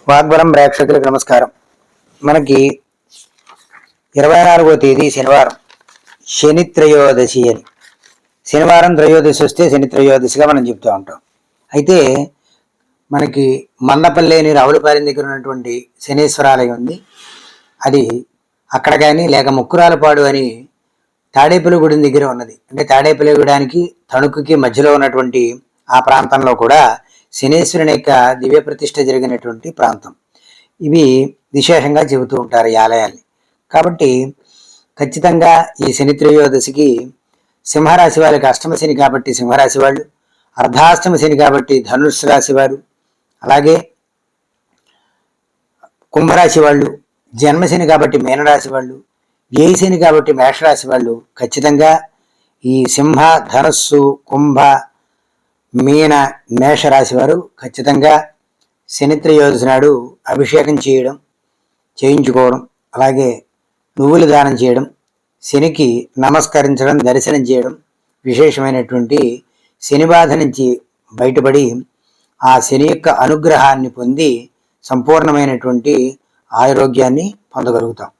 వాగ్బలం ప్రేక్షకులకు నమస్కారం. మనకి 24వ తేదీ శనివారం శని త్రయోదశి అని. శనివారం త్రయోదశి వస్తే శని త్రయోదశిగా మనం చెప్తూ ఉంటాం. అయితే మనకి మందపల్లి అని రావులపాలెం దగ్గర ఉన్నటువంటి శనీశ్వరాలయం ఉంది. అది అక్కడ కానీ లేక ముక్కురాలపాడు అని తాడేపల్లిగూడెం దగ్గర ఉన్నది. అంటే తాడేపల్లిగూడానికి తణుకుకి మధ్యలో ఉన్నటువంటి ఆ ప్రాంతంలో కూడా శనీశ్వరుని యొక్క దివ్య ప్రతిష్ఠ జరిగినటువంటి ప్రాంతం. ఇవి విశేషంగా చెబుతూ ఉంటారు ఈ ఆలయాల్ని. కాబట్టి ఖచ్చితంగా ఈ శని త్రయోదశికి సింహరాశి వాళ్ళకి అష్టమ శని కాబట్టి సింహరాశి వాళ్ళు, అర్ధాష్టమ శని కాబట్టి ధనుస్సు రాశి వారు, అలాగే కుంభరాశి వాళ్ళు, జన్మశని కాబట్టి మీనరాశి వాళ్ళు, వ్యయ శని కాబట్టి మేషరాశి వాళ్ళు ఖచ్చితంగా ఈ సింహ, ధనుస్సు, కుంభ, మీన, మేషరాశి వారు ఖచ్చితంగా శని త్రయోదశి నాడు అభిషేకం చేయించుకోవడం, అలాగే నువ్వులు దానం చేయడం, శనికి నమస్కరించడం, దర్శనం చేయడం విశేషమైనటువంటి శని బాధ నుంచి బయటపడి ఆ శని యొక్క అనుగ్రహాన్ని పొంది సంపూర్ణమైనటువంటి ఆరోగ్యాన్ని పొందగలుగుతాం.